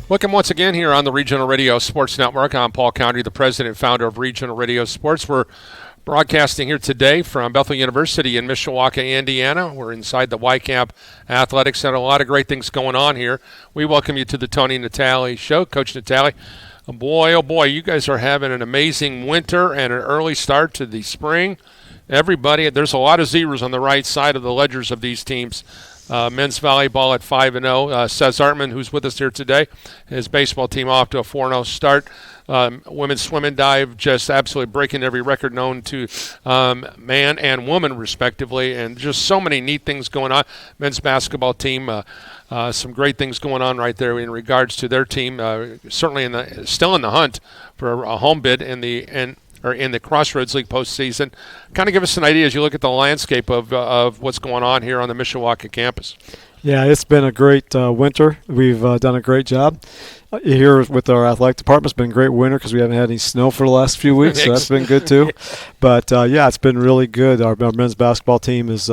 Welcome once again here on the Regional Radio Sports Network. I'm Paul County, the president and founder of Regional Radio Sports. We're broadcasting here today from Bethel University in Mishawaka, Indiana. We're inside the Y-Camp Athletic Center. A lot of great things going on here. We welcome you to the Tony and Natali Show. Coach Natali, oh boy, you guys are having an amazing winter and an early start to the spring. Everybody, there's a lot of zeros on the right side of the ledgers of these teams. Men's volleyball at 5-0. Seth Zartman, who's with us here today, his baseball team off to a 4-0 start. Women's swim and dive just absolutely breaking every record known to man and woman, respectively, and just so many neat things going on. Men's basketball team, some great things going on right there in regards to their team. Certainly still in the hunt for a home bid in the Crossroads League postseason. Kind of give us an idea as you look at the landscape of what's going on here on the Mishawaka campus. Yeah, it's been a great winter. We've done a great job here with our athletic department. It's been a great winter because we haven't had any snow for the last few weeks, so that's been good too. But, it's been really good. Our men's basketball team is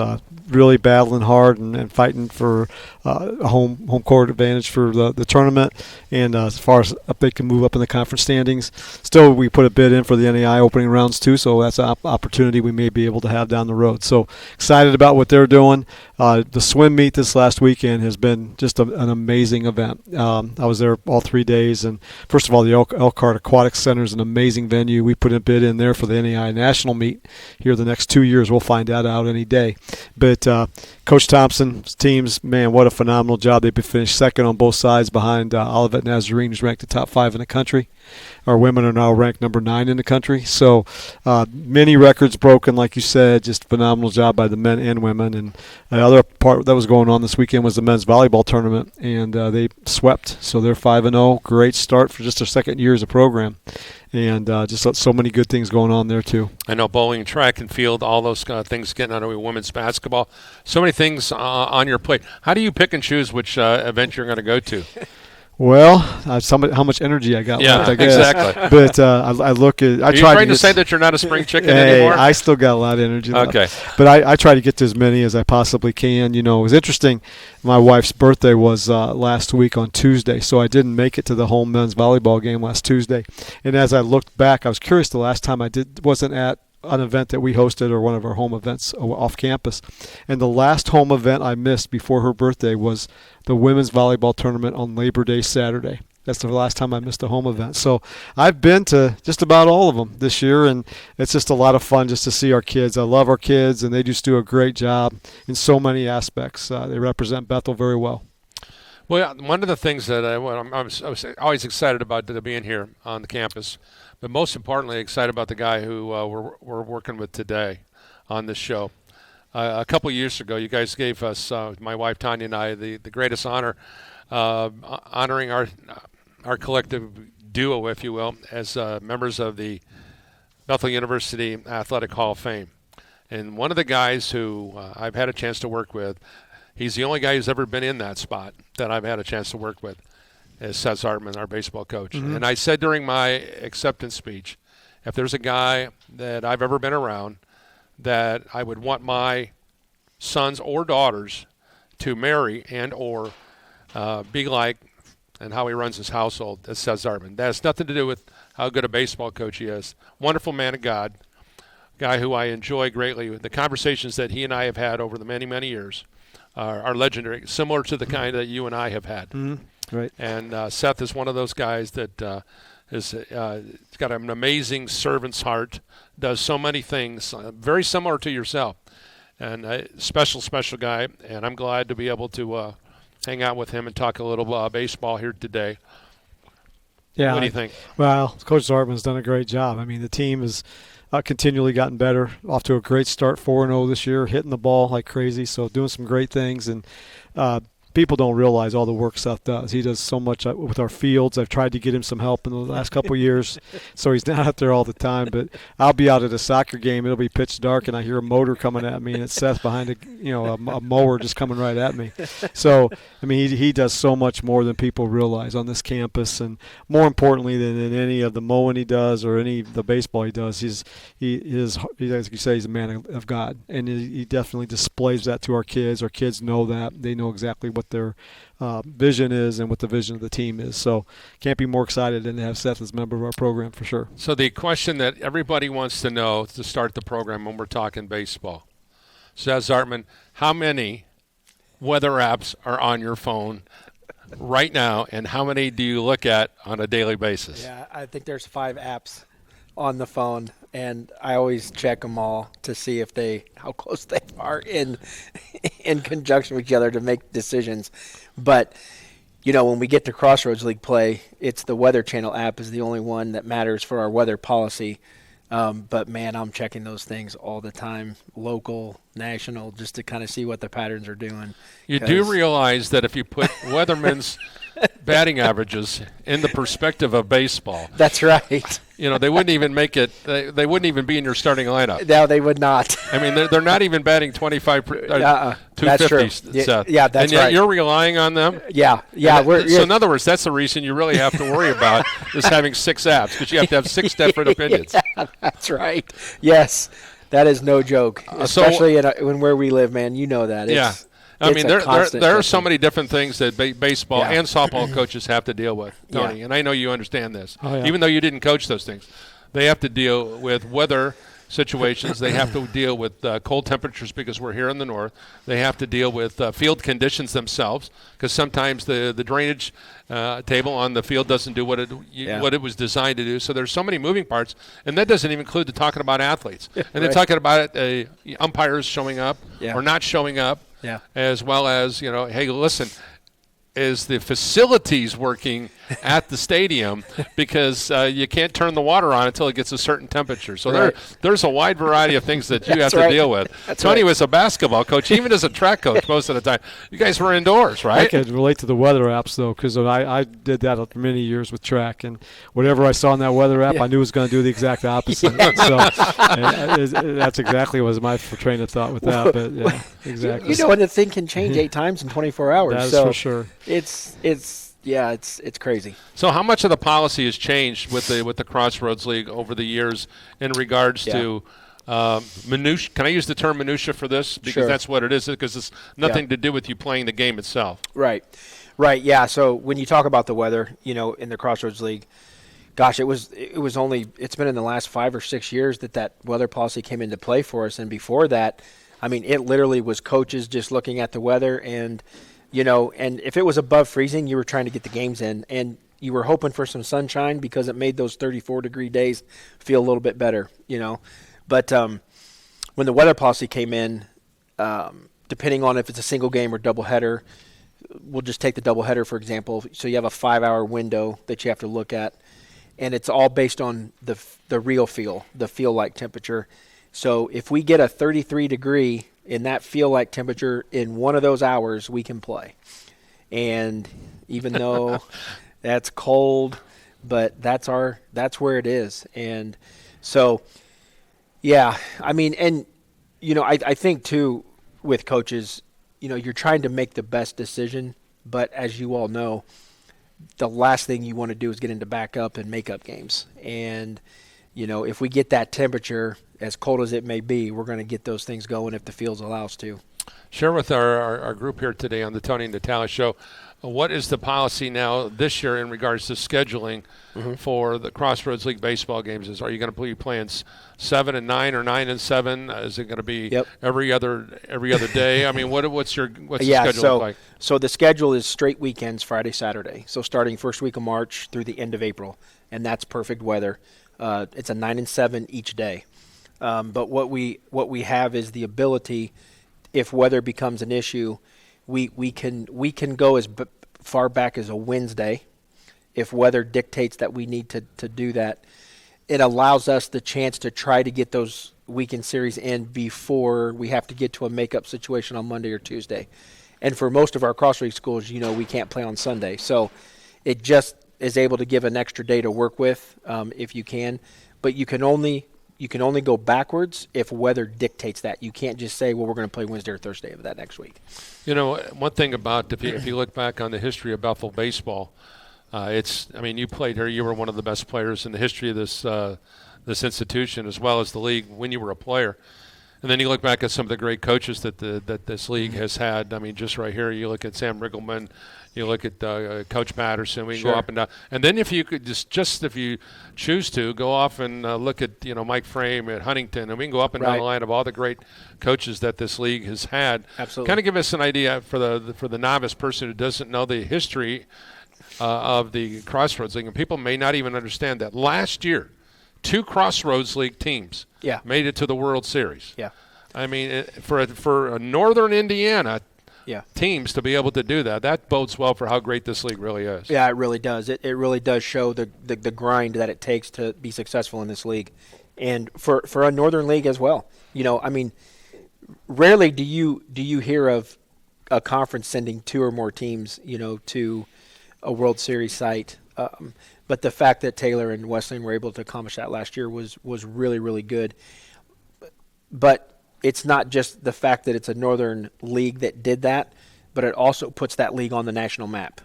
really battling hard and fighting for a home court advantage for the tournament. And as far as they can move up in the conference standings, still we put a bid in for the NAI opening rounds too, so that's an opportunity we may be able to have down the road. So excited about what they're doing. The swim meet this last weekend has been just an amazing event. I was there all 3 days, and first of all, the Elkhart Aquatic Center is an amazing venue. We put a bid in there for the NAI national meet here the next 2 years. We'll find that out any day. But Coach Thompson's teams, man, what a phenomenal job. They've been finished second on both sides behind Olivet Nazarene, who's ranked the top 5 in the country. Our women are now ranked number 9 in the country. So many records broken, like you said, just phenomenal job by the men and women. And the other part that was going on this weekend was the men's volleyball tournament, and they swept. So they're 5-0. Great start for just their second year as a program. And just so many good things going on there, too. I know bowling, track and field, all those kind of things getting out of women's basketball. So many things on your plate. How do you pick and choose which event you're going to go to? Well, how much energy I got left, I guess. Exactly. But I look at. Are you trying to say that you're not a spring chicken anymore? I still got a lot of energy left. Okay. But I try to get to as many as I possibly can. You know, it was interesting. My wife's birthday was last week on Tuesday, so I didn't make it to the home men's volleyball game last Tuesday. And as I looked back, I was curious the last time wasn't at an event that we hosted or one of our home events off campus. And the last home event I missed before her birthday was the women's volleyball tournament on Labor Day Saturday. That's the last time I missed a home event. So I've been to just about all of them this year, and it's just a lot of fun just to see our kids. I love our kids, and they just do a great job in so many aspects. They represent Bethel very well. Well, one of the things that I was always excited about being here on the campus, but most importantly, excited about the guy who we're working with today on this show. A couple of years ago, you guys gave us, my wife Tanya and I, the greatest honor, honoring our collective duo, if you will, as members of the Bethel University Athletic Hall of Fame. And one of the guys who I've had a chance to work with, he's the only guy who's ever been in that spot that I've had a chance to work with, is Seth Zartman, our baseball coach. Mm-hmm. And I said during my acceptance speech, if there's a guy that I've ever been around that I would want my sons or daughters to marry and or be like and how he runs his household, it's Seth Zartman. That has nothing to do with how good a baseball coach he is. Wonderful man of God, guy who I enjoy greatly. The conversations that he and I have had over the many, many years are legendary, similar to the kind that you and I have had. Mm-hmm. Right. And Seth is one of those guys that he's got an amazing servant's heart, does so many things, very similar to yourself. And special guy, and I'm glad to be able to hang out with him and talk a little baseball here today. Yeah. What do you think? Well, Coach Zartman's done a great job. I mean, the team has continually gotten better, off to a great start, 4-0 this year, hitting the ball like crazy, so doing some great things. And people don't realize all the work Seth does. He does so much with our fields. I've tried to get him some help in the last couple of years, so he's not out there all the time. But I'll be out at a soccer game. It'll be pitch dark, and I hear a motor coming at me, and it's Seth behind a mower just coming right at me. So, I mean, he does so much more than people realize on this campus, and more importantly than any of the mowing he does or any of the baseball he does, he is, as you say, he's a man of God, and he definitely displays that to our kids. Our kids know that. They know exactly what what their vision is and what the vision of the team is. So can't be more excited than to have Seth as a member of our program for sure. So the question that everybody wants to know to start the program when we're talking baseball, Seth Zartman, how many weather apps are on your phone right now, and how many do you look at on a daily basis? Yeah, I think there's 5 apps on the phone, and I always check them all to see if how close they are in conjunction with each other to make decisions. But when we get to Crossroads League play, it's the Weather Channel app is the only one that matters for our weather policy. But man, I'm checking those things all the time, local, national, just to kind of see what the patterns are doing. You do realize that if you put Weatherman's batting averages in the perspective of baseball, that's right. They wouldn't even make it. They wouldn't even be in your starting lineup. No, they would not. I mean, they're not even batting 250. That's true. Seth. Yeah, that's and yet right. You're relying on them. Yeah. So in other words, that's the reason you really have to worry about is having 6 apps, because you have to have 6 different opinions. Yeah, that's right. Yes, that is no joke, especially in where we live, man. You know that. Yeah. I mean, there are so many different things that baseball and softball coaches have to deal with, Tony, and I know you understand this. Oh, yeah. Even though you didn't coach those things, they have to deal with weather situations. They have to deal with cold temperatures because we're here in the north. They have to deal with field conditions themselves, because sometimes the drainage table on the field doesn't do what it was designed to do. So there's so many moving parts, and that doesn't even include talking about athletes. And they're talking about umpires showing up or not showing up. Yeah. As well as, hey, listen, is the facilities working at the stadium, because you can't turn the water on until it gets a certain temperature. So there's a wide variety of things that you have to deal with. Tony was a basketball coach, even as a track coach most of the time. You guys were indoors, right? I could relate to the weather apps, though, because I did that for many years with track, and whatever I saw in that weather app, I knew it was going to do the exact opposite. So that's exactly was my train of thought with that. But yeah, exactly. And the thing can change 8 times in 24 hours. That is for sure. It's crazy. So how much of the policy has changed with the Crossroads League over the years in regards to minutia? Can I use the term minutia for this? Because that's what it is, because it's nothing to do with you playing the game itself. Right, yeah. So when you talk about the weather, in the Crossroads League, gosh, it's been in the last 5 or 6 years that weather policy came into play for us. And before that, I mean, it literally was coaches just looking at the weather and and if it was above freezing, you were trying to get the games in, and you were hoping for some sunshine because it made those 34-degree days feel a little bit better, But when the weather policy came in, depending on if it's a single game or doubleheader, we'll just take the doubleheader, for example. So you have a 5-hour window that you have to look at, and it's all based on the real feel, the feel-like temperature. So if we get a 33-degree in that feel-like temperature in one of those hours, we can play. And even though that's cold, but that's where it is. And so, yeah, I mean, and, I think, too, with coaches, you're trying to make the best decision. But as you all know, the last thing you want to do is get into backup and makeup games. And, if we get that temperature, as cold as it may be, we're going to get those things going if the fields allow us to. Share with our group here today on the Tony and Natali Show, what is the policy now this year in regards to scheduling for the Crossroads League baseball games? Are you going to be playing 7 and 9 or 9 and 7? Is it going to be every other day? I mean, what's the schedule look like? So the schedule is straight weekends, Friday, Saturday. So starting first week of March through the end of April, and that's perfect weather. It's a 9 and 7 each day. But what we have is the ability, if weather becomes an issue, we can go as far back as a Wednesday if weather dictates that we need to do that. It allows us the chance to try to get those weekend series in before we have to get to a makeup situation on Monday or Tuesday. And for most of our Crossroads schools, we can't play on Sunday. So it just is able to give an extra day to work with if you can. But you can only go backwards if weather dictates that. You can't just say, well, we're going to play Wednesday or Thursday of that next week. One thing about if you look back on the history of Bethel baseball, you played here. You were one of the best players in the history of this institution as well as the league when you were a player. And then you look back at some of the great coaches that that this league has had. I mean, just right here, you look at Sam Riggleman, you look at Coach Patterson. We can go up and down. And then if you could just if you choose to, go off and look at Mike Frame at Huntington, and we can go up and down the line of all the great coaches that this league has had. Absolutely. Kind of give us an idea for the novice person who doesn't know the history of the Crossroads League, and people may not even understand that. Last year, 2 Crossroads League teams made it to the World Series. Yeah. I mean, for a Northern Indiana teams to be able to do that bodes well for how great this league really is. Yeah, it really does. It really does show the grind that it takes to be successful in this league. And for a Northern League as well. I mean, rarely do you hear of a conference sending 2 or more teams, to a World Series site. But the fact that Taylor and Wesleyan were able to accomplish that last year was really, really good. But it's not just the fact that it's a Northern League that did that, but it also puts that league on the national map.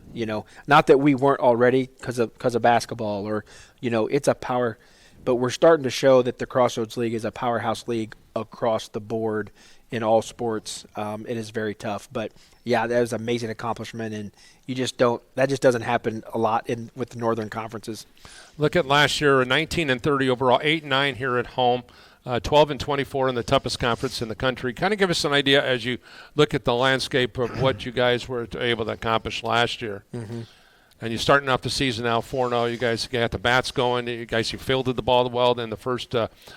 Not that we weren't already because of basketball or, it's a power. But we're starting to show that the Crossroads League is a powerhouse league across the board in all sports. It is very tough. But, yeah, that was an amazing accomplishment, and that just doesn't happen a lot with the Northern conferences. Look at last year, 19-30 overall, 8-9 here at home. 12-24 in the toughest conference in the country. Kind of give us an idea as you look at the landscape of what you guys were able to accomplish last year. Mm-hmm. And you're starting off the season now 4-0. You guys got the bats going. You fielded the ball well in the first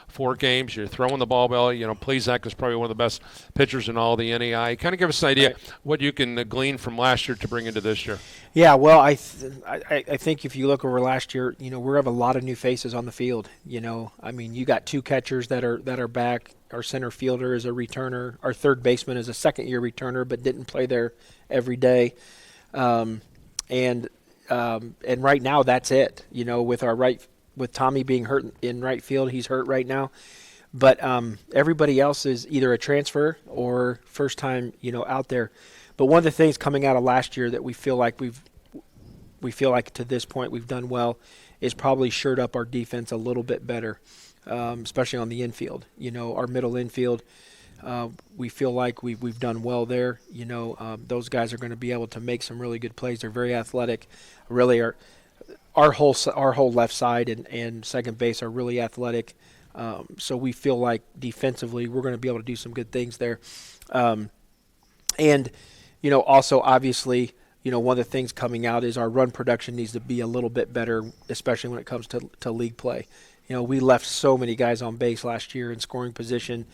4 games. You're throwing the ball well. Plezak is probably one of the best pitchers in all the NEI. Kind of give us an idea what you can glean from last year to bring into this year. Yeah, well, I think if you look over last year, we have a lot of new faces on the field. I mean, you got 2 catchers that are back. Our center fielder is a returner. Our third baseman is a second-year returner, but didn't play there every day. And right now that's it. With Tommy being hurt in right field, he's hurt right now. But everybody else is either a transfer or first time, out there. But one of the things coming out of last year that we feel like to this point we've done well is probably shored up our defense a little bit better, especially on the infield. Our middle infield, we feel like we've done well there. Those guys are going to be able to make some really good plays. They're very athletic. Really, our whole left side and second base are really athletic. So we feel like defensively we're going to be able to do some good things there. And also obviously, one of the things coming out is our run production needs to be a little bit better, especially when it comes to league play. We left so many guys on base last year in scoring position.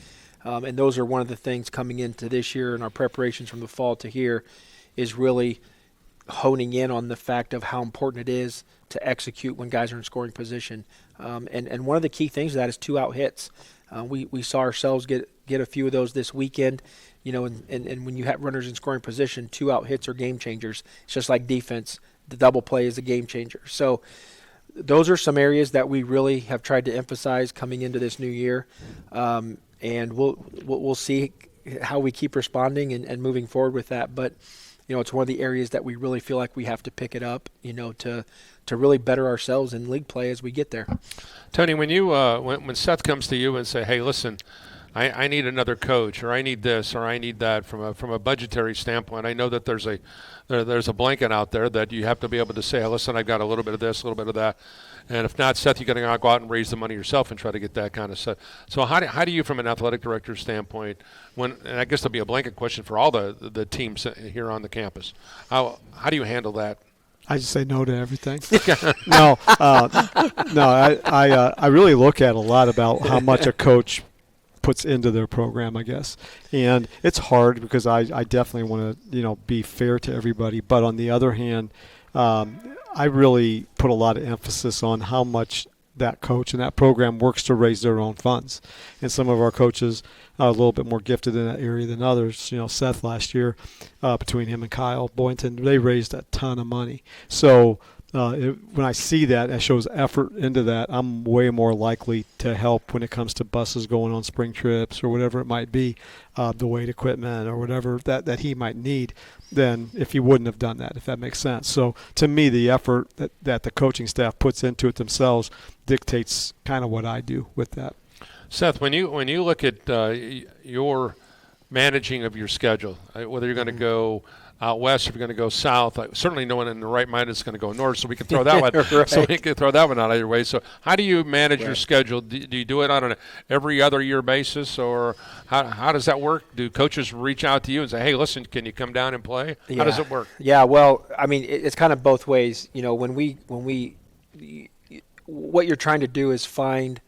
And those are one of the things coming into this year and our preparations from the fall to here is really honing in on the fact of how important it is to execute when guys are in scoring position. And one of the key things of that is 2 out hits. We saw ourselves get a few of those this weekend. And when you have runners in scoring position, 2 out hits are game changers. It's just like defense. The double play is a game changer. So those are some areas that we really have tried to emphasize coming into this new year. And we'll see how we keep responding and moving forward with that. But, it's one of the areas that we really feel like we have to pick it up, to really better ourselves in league play as we get there. Tony, when you when Seth comes to you and say, hey, listen, I need another coach, or I need this, or I need that from a budgetary standpoint, I know that there's a blanket out there that you have to be able to say, hey, listen, I've got a little bit of this, a little bit of that. And if not, Seth, you got to go out and raise the money yourself and try to get that kind of stuff. So how do you, from an athletic director standpoint, and I guess there'll be a blanket question for all the teams here on the campus, how do you handle that? I just say no to everything. No, I really look at a lot about how much a coach puts into their program, I guess. And it's hard because I definitely want to, be fair to everybody. But on the other hand, I really put a lot of emphasis on how much that coach and that program works to raise their own funds. And some of our coaches are a little bit more gifted in that area than others. Seth last year, between him and Kyle Boynton, they raised a ton of money. So when I see that shows effort into that, I'm way more likely to help when it comes to buses going on spring trips or whatever it might be, the weight equipment or whatever that he might need, than if he wouldn't have done that, if that makes sense. So to me, the effort that the coaching staff puts into it themselves dictates kind of what I do with that. Seth, when you look at your managing of your schedule, whether you're going to go out west, if you're going to go south, certainly no one in the right mind is going to go north, so we can throw that one. Right. So we can throw that one out either way. So how do you manage your schedule? Do you do it on an every other year basis, or how does that work? Do coaches reach out to you and say, "Hey, listen, can you come down and play?" How does it work? Yeah, well, I mean, it's kind of both ways. When what you're trying to do is find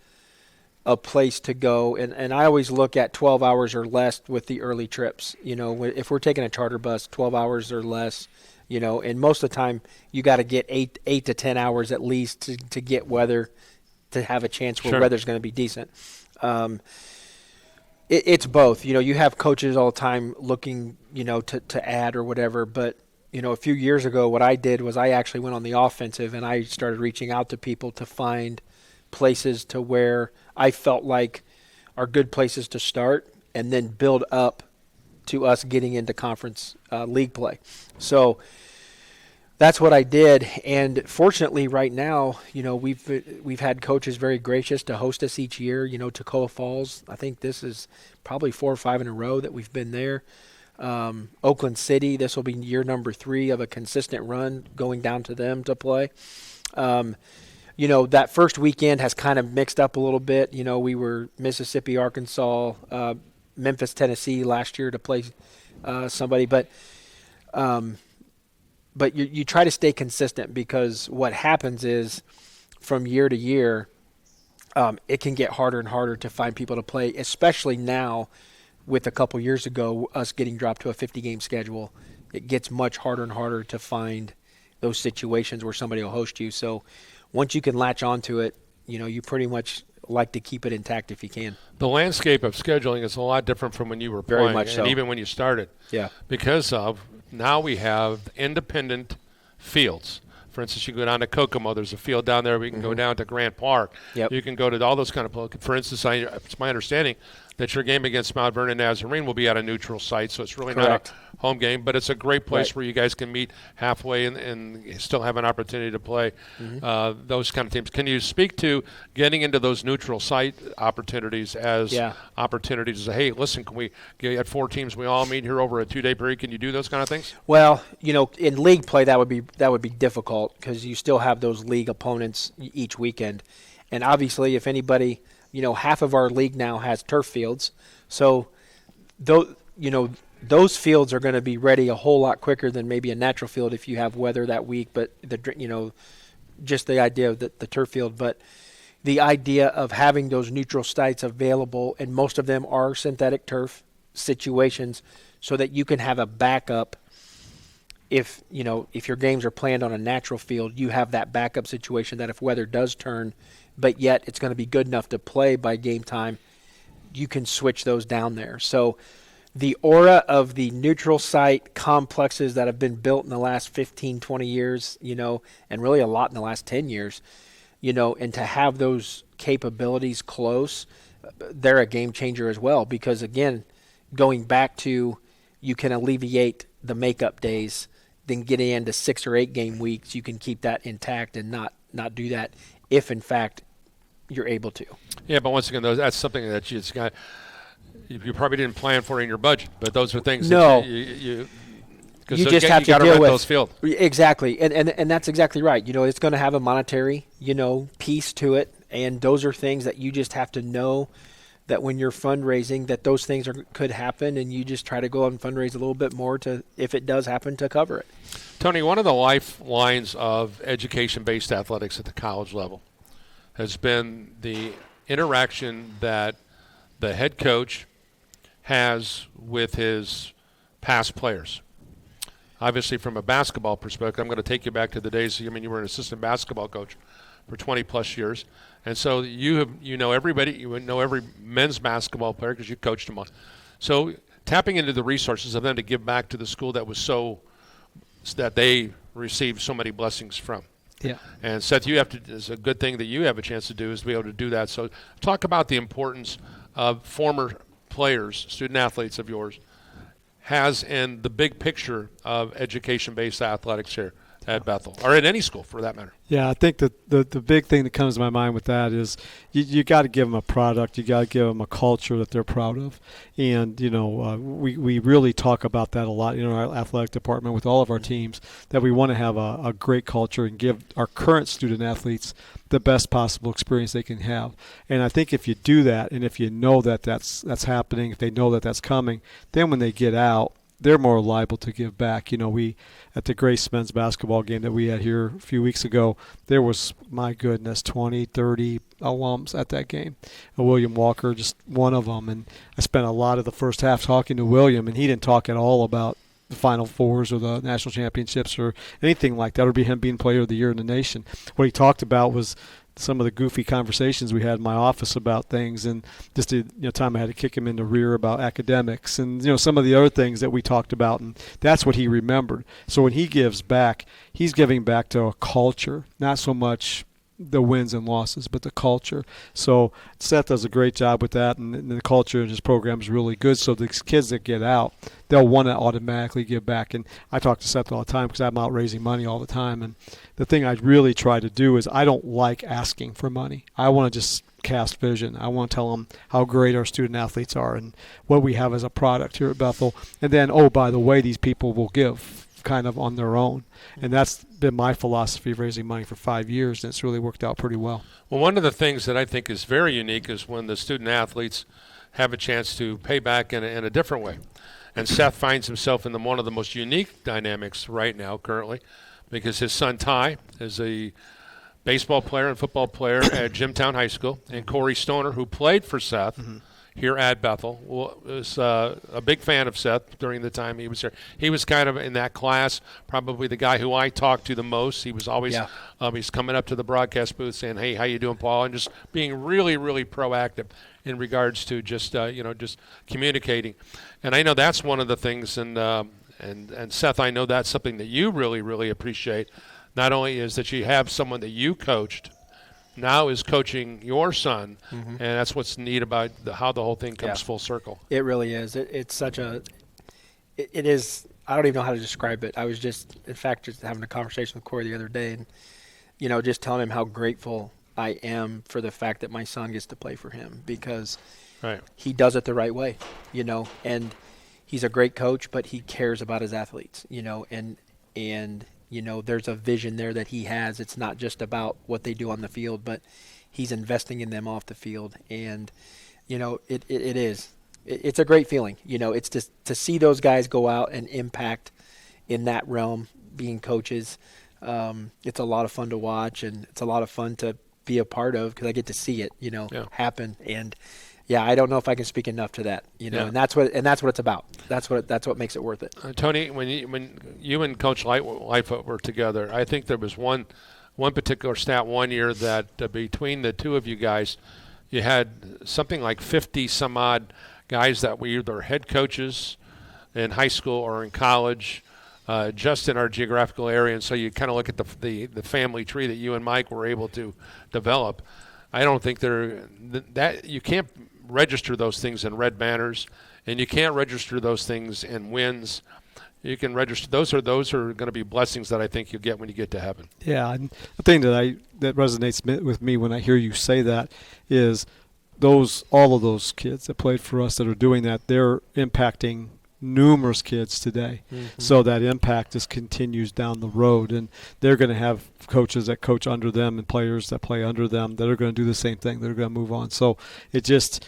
a place to go, and I always look at 12 hours or less with the early trips. If we're taking a charter bus, 12 hours or less, and most of the time you got to get 8 to 10 hours at least to get weather, to have a chance where weather's going to be decent. It's both. You have coaches all the time looking, to add or whatever, but a few years ago, what I did was I actually went on the offensive and I started reaching out to people to find places to where I felt like are good places to start, and then build up to us getting into conference league play. So that's what I did, and fortunately, right now, we've had coaches very gracious to host us each year. Toccoa Falls. I think this is probably 4 or 5 in a row that we've been there. Oakland City. This will be year number 3 of a consistent run going down to them to play. That first weekend has kind of mixed up a little bit. We were Mississippi, Arkansas, Memphis, Tennessee last year to play somebody. But you try to stay consistent, because what happens is from year to year, it can get harder and harder to find people to play, especially now with a couple years ago, us getting dropped to a 50-game schedule. It gets much harder and harder to find those situations where somebody will host you. So once you can latch onto it, you pretty much like to keep it intact if you can. The landscape of scheduling is a lot different from when you were playing, Very much so. And even when you started. Yeah. Because now we have independent fields. For instance, you go down to Kokomo. There's a field down there. We can go down to Grant Park. Yep. You can go to all those kind of. For instance, it's my understanding that your game against Mount Vernon Nazarene will be at a neutral site, so it's really Correct. not a home game, but it's a great place Right. where you guys can meet halfway and still have an opportunity to play those kind of teams. Can you speak to getting into those neutral site opportunities as opportunities to say, hey, listen, can we get 4 teams, we all meet here over a 2-day period? Can you do those kind of things? Well, in league play that would be difficult, because you still have those league opponents each weekend, and obviously if anybody, half of our league now has turf fields, so those fields are going to be ready a whole lot quicker than maybe a natural field if you have weather that week. But just the idea of the turf field, but the idea of having those neutral sites available, and most of them are synthetic turf situations, so that you can have a backup. If your games are planned on a natural field, you have that backup situation that if weather does turn, but yet it's going to be good enough to play by game time, you can switch those down there. So the aura of the neutral site complexes that have been built in the last 15, 20 years, and really a lot in the last 10 years, and to have those capabilities close, they're a game changer as well, because again, going back to, you can alleviate the makeup days, then getting into 6 or 8 game weeks, you can keep that intact and not do that if in fact you're able to. Yeah, but once again, that's something that you probably didn't plan for in your budget, but those are things that you just have to gotta deal rent with those fields. Exactly, and that's exactly right. It's going to have a monetary piece to it, and those are things that you just have to know that when you're fundraising, that those things could happen, and you just try to go out and fundraise a little bit more to, if it does happen, to cover it. Tony, one of the lifelines of education-based athletics at the college level has been the interaction that the head coach has with his past players. Obviously, from a basketball perspective, I'm going to take you back to the days, you were an assistant basketball coach for 20-plus years. And so you know everybody, you know every men's basketball player because you coached them on. So tapping into the resources of them to give back to the school that they received so many blessings from. Yeah. And Seth, it's a good thing that you have a chance to do is to be able to do that. So talk about the importance of former players, student athletes of yours, has in the big picture of education-based athletics here at Bethel, or at any school for that matter. Yeah, I think that the big thing that comes to my mind with that is you got to give them a product. You got to give them a culture that they're proud of. And, we really talk about that a lot in our athletic department with all of our teams, that we want to have a great culture and give our current student athletes the best possible experience they can have. And I think if you do that, and if you know that that's happening, if they know that that's coming, then when they get out, they're more liable to give back. We at the Grace men's basketball game that we had here a few weeks ago, there was, my goodness, 20, 30 alums at that game. William Walker, just one of them. And I spent a lot of the first half talking to William, and he didn't talk at all about the Final Fours or the national championships or anything like that, or be him being Player of the Year in the nation. What he talked about was some of the goofy conversations we had in my office about things, and just the time I had to kick him in the rear about academics, and some of the other things that we talked about, and that's what he remembered. So when he gives back, he's giving back to a culture, not so much the wins and losses, but the culture. So Seth does a great job with that, and the culture in his program is really good. So the kids that get out, they'll want to automatically give back. And I talk to Seth all the time because I'm out raising money all the time. And the thing I really try to do is I don't like asking for money. I want to just cast vision. I want to tell them how great our student athletes are and what we have as a product here at Bethel. And then, oh, by the way, these people will give kind of on their own. And that's been my philosophy of raising money for 5 years, and it's really worked out pretty well. Well, one of the things that I think is very unique is when the student athletes have a chance to pay back in a different way. And Seth finds himself in one of the most unique dynamics right now currently, because his son Ty is a baseball player and football player at Jimtown High School, and Corey Stoner, who played for Seth here at Bethel, was a big fan of Seth during the time he was here. He was kind of in that class, probably the guy who I talked to the most. He was always he's coming up to the broadcast booth saying, "Hey, how you doing, Paul?" and just being really, really proactive in regards to just just communicating. And I know that's one of the things, and Seth, I know that's something that you really, really appreciate. Not only is that you have someone that you coached, now is coaching your son, and that's what's neat about how the whole thing comes full circle. It really is. It's such a – it is – I don't even know how to describe it. I was just – in fact, just having a conversation with Corey the other day and, just telling him how grateful I am for the fact that my son gets to play for him, because he does it the right way, and he's a great coach, but he cares about his athletes, and there's a vision there that he has. It's not just about what they do on the field, but he's investing in them off the field. And, it is. It's a great feeling. It's just to see those guys go out and impact in that realm, being coaches. It's a lot of fun to watch, and it's a lot of fun to be a part of, because I get to see it, happen. And, I don't know if I can speak enough to that, and that's what it's about. That's what makes it worth it. Tony, when you and Coach Lightfoot were together, I think there was one particular stat one year that between the two of you guys, you had something like 50 some odd guys that were either head coaches in high school or in college, just in our geographical area. And so you kind of look at the family tree that you and Mike were able to develop. I don't think that you can't register those things in red banners, and you can't register those things in wins. You can register those are going to be blessings that I think you'll get when you get to heaven. Yeah, and the thing that resonates with me when I hear you say that is all of those kids that played for us that are doing that, they're impacting numerous kids today. So that impact just continues down the road, and they're going to have coaches that coach under them and players that play under them that are going to do the same thing. They're going to move on. So it just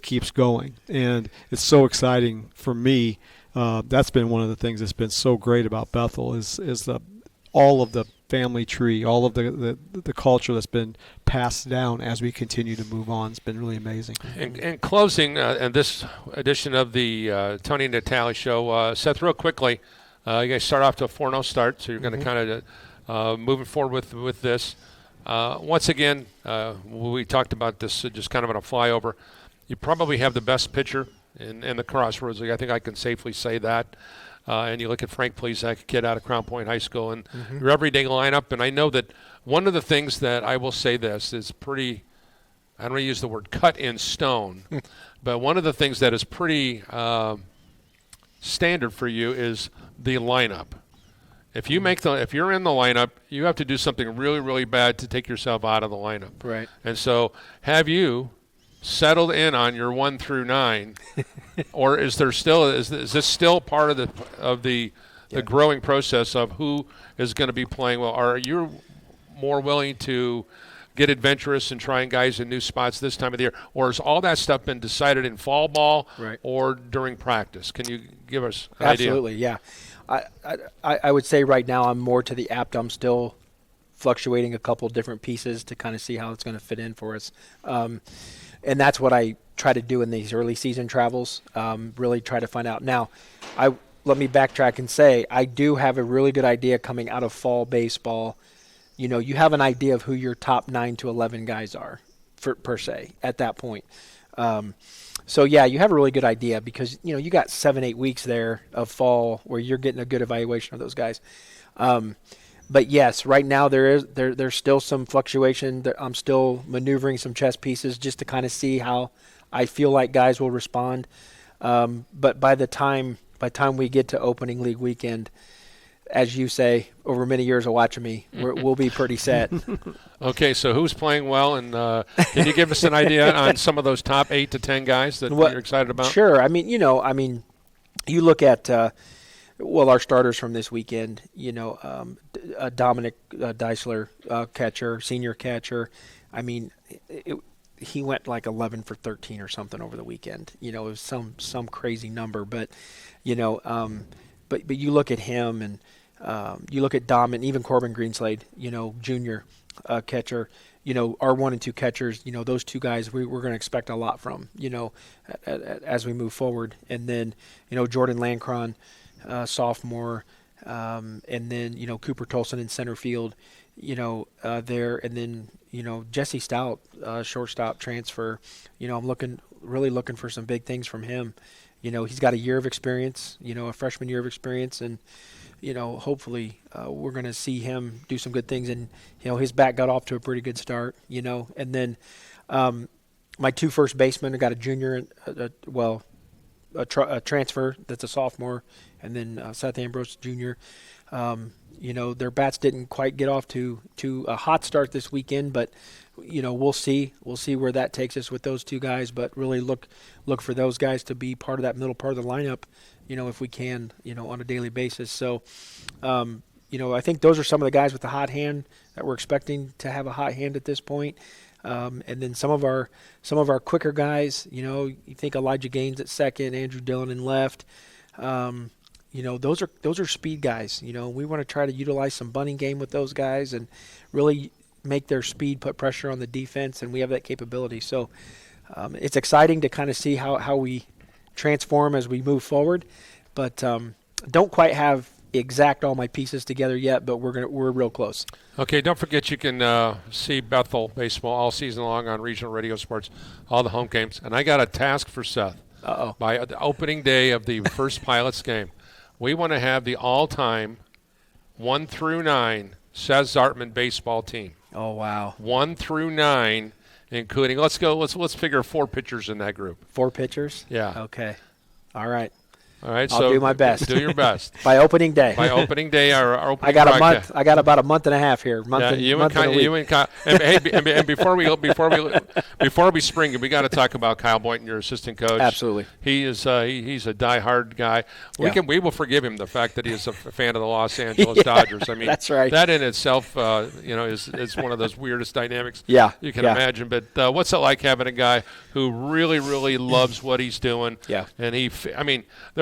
keeps going, and it's so exciting for me. That's been one of the things that's been so great about Bethel is all of the family tree, all of the culture that's been passed down as we continue to move on. It's been really amazing. In closing, and this edition of the Tony and Natali show, Seth, real quickly, you guys start off to a 4-0 start, so you're going to kind of moving forward with this. Once again, we talked about this just kind of on a flyover. You probably have the best pitcher in the Crossroads League. I think I can safely say that. And you look at Frank Plezak, a kid out of Crown Point High School, and your everyday lineup. And I know that one of the things that I will say this is pretty, I don't want to use the word cut in stone, but one of the things that is pretty standard for you is the lineup. If you're in the lineup, you have to do something really, really bad to take yourself out of the lineup. Right. And so, have you settled in on your 1 through 9, or is this still part of the growing process of who is going to be playing well? Are you more willing to get adventurous and trying guys in new spots this time of the year, or has all that stuff been decided in fall ball or during practice? Can you give us an idea? Absolutely, yeah. I would say right now I'm more to the apt. I'm still fluctuating a couple different pieces to kind of see how it's going to fit in for us. And that's what I try to do in these early season travels, really try to find out. Now, let me backtrack and say I do have a really good idea coming out of fall baseball. You have an idea of who your top 9 to 11 guys are, per se, at that point. So, yeah, you have a really good idea because, you got 7-8 weeks there of fall where you're getting a good evaluation of those guys. But, yes, right now there's still some fluctuation. I'm still maneuvering some chess pieces just to kind of see how I feel like guys will respond. But by the time we get to opening league weekend, as you say, over many years of watching me, we'll be pretty set. Okay, so who's playing well, and can you give us an idea on some of those top 8 to 10 guys that you're excited about? Sure. I mean, you look at our starters from this weekend. Dominic Deisler, catcher, senior catcher. I mean, he went like 11 for 13 or something over the weekend. It was some crazy number, but but you look at him and. You look at Dom and even Corbin Greenslade, junior catcher, our 1 and 2 catchers, those two guys we're going to expect a lot from, as we move forward. And then, Jordan Lancron, sophomore, and then, Cooper Tolson in center field, there. And then, Jesse Stout, shortstop transfer, I'm really looking for some big things from him. He's got a year of experience, a freshman year of experience, and hopefully we're going to see him do some good things. And, his bat got off to a pretty good start, And then my 2 first basemen, I got a junior, a transfer that's a sophomore, and then Seth Ambrose Jr. Their bats didn't quite get off to a hot start this weekend, but, we'll see. We'll see where that takes us with those 2 guys, but really look for those guys to be part of that middle part of the lineup, if we can, on a daily basis. So, I think those are some of the guys with the hot hand that we're expecting to have a hot hand at this point. And then some of our quicker guys, you think Elijah Gaines at second, Andrew Dillon in left. Those are speed guys. We want to try to utilize some bunting game with those guys and really make their speed put pressure on the defense, and we have that capability. So it's exciting to kind of see how we transform as we move forward, but don't quite have exact all my pieces together yet, but we're real close. Okay, don't forget you can see Bethel baseball all season long on regional radio sports, all the home games. And I got a task for Seth. By the opening day of the first Pilots game, we want to have the all-time 1 through 9 Seth Zartman baseball team. Oh wow! 1 through 9, including let's figure 4 pitchers in that group. 4 pitchers? Yeah. Okay. All right. All right, I'll do my best. Do your best. By opening day. By opening day, our opening I got broadcast. a month. I got about a month and a half here. You and Kyle. And before we spring, we got to talk about Kyle Boynton, your assistant coach. Absolutely. He is he's a diehard guy. We will forgive him the fact that he is a fan of the Los Angeles Dodgers. I mean, that's right. That in itself, is one of those weirdest dynamics you can imagine. But what's it like having a guy who really, really loves what he's doing? Yeah. And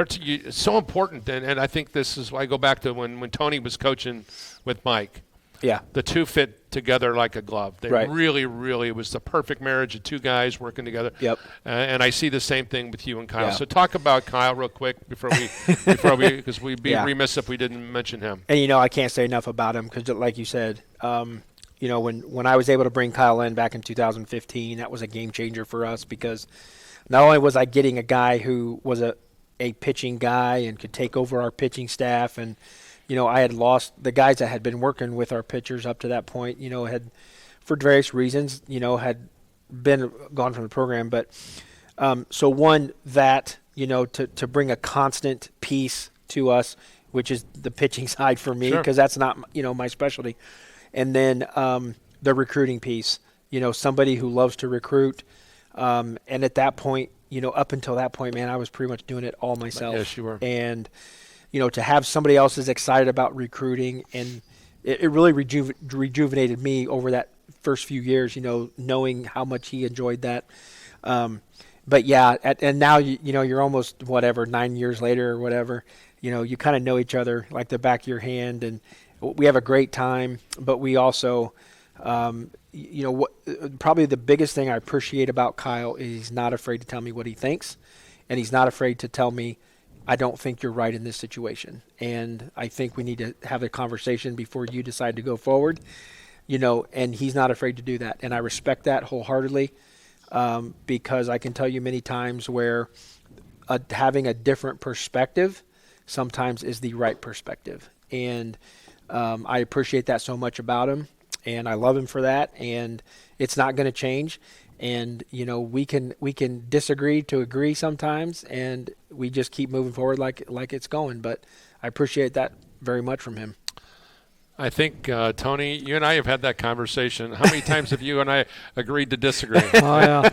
it's so important, and I think this is why I go back to when Tony was coaching with Mike. Yeah. The 2 fit together like a glove. They right. really, really, it was the perfect marriage of 2 guys working together. Yep. And I see the same thing with you and Kyle. Yeah. So talk about Kyle real quick before we because we'd be remiss if we didn't mention him. And I can't say enough about him because, like you said, when I was able to bring Kyle in back in 2015, that was a game changer for us because not only was I getting a guy who was a pitching guy and could take over our pitching staff, and I had lost the guys that had been working with our pitchers up to that point, had for various reasons, had been gone from the program. But so one that, to bring a constant piece to us which is the pitching side for me Sure. because that's not my specialty. And then the recruiting piece, somebody who loves to recruit. And at that point, up until that point, man, I was pretty much doing it all myself. Yes, you were. And, to have somebody else is excited about recruiting, and it really rejuvenated me over that first few years, knowing how much he enjoyed that. But yeah, and now, you're almost 9 years later or whatever, you kind of know each other like the back of your hand, and we have a great time, but we also, probably the biggest thing I appreciate about Kyle is he's not afraid to tell me what he thinks, and he's not afraid to tell me, I don't think you're right in this situation, and I think we need to have a conversation before you decide to go forward, and he's not afraid to do that, and I respect that wholeheartedly, because I can tell you many times where having a different perspective sometimes is the right perspective, and I appreciate that so much about him, and I love him for that, and it's not going to change. And we can disagree to agree sometimes, and we just keep moving forward like it's going. But I appreciate that very much from him. I think, Tony, you and I have had that conversation. How many times have you and I agreed to disagree? Oh, yeah.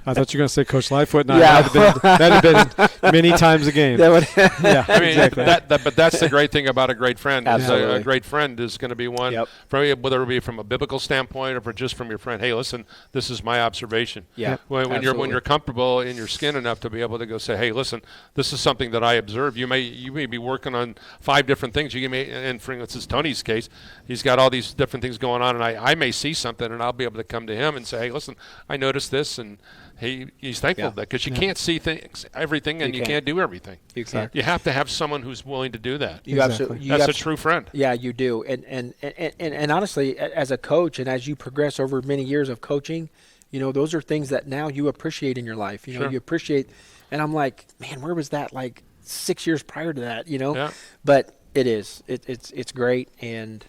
I thought you were going to say Coach Lightfoot. No, Yeah. that'd have been many times a game. Yeah, I mean, exactly. but that's the great thing about a great friend. Is Absolutely. A great friend is going to be one, Yep. whether it be from a biblical standpoint or just from your friend. Hey, listen, this is my observation. Yeah, When absolutely. you're comfortable in your skin enough to be able to go say, hey, listen, this is something that I observe. You may be working on 5 different things. And for instance, Tony's case, he's got all these different things going on, and I may see something, and I'll be able to come to him and say, hey, listen, I noticed this, and he's thankful for that, because you can't see everything, and you can't do everything. You can't. You have to have someone who's willing to do that. You Exactly. absolutely. That's a true friend. Yeah, you do. And honestly, as a coach, and as you progress over many years of coaching, those are things that now you appreciate in your life. Sure. You appreciate. And I'm like, man, where was that 6 years prior to that? Yeah. But it is. It's great. And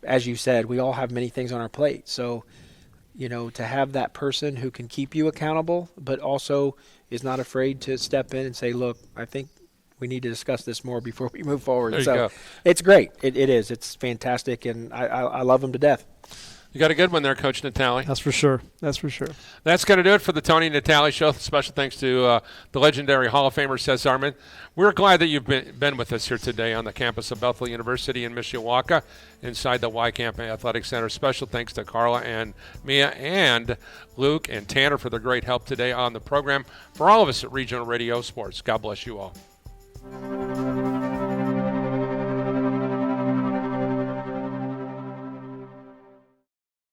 as you said, we all have many things on our plate. So, to have that person who can keep you accountable, but also is not afraid to step in and say, look, I think we need to discuss this more before we move forward. There you So go. it's great. It is. It's fantastic. And I love him to death. You got a good one there, Coach Natali. That's for sure. That's for sure. That's going to do it for the Tony Natali Show. Special thanks to the legendary Hall of Famer, Seth Zartman. We're glad that you've been with us here today on the campus of Bethel University in Mishawaka inside the Y Camp Athletic Center. Special thanks to Carla and Mia and Luke and Tanner for their great help today on the program. For all of us at Regional Radio Sports, God bless you all.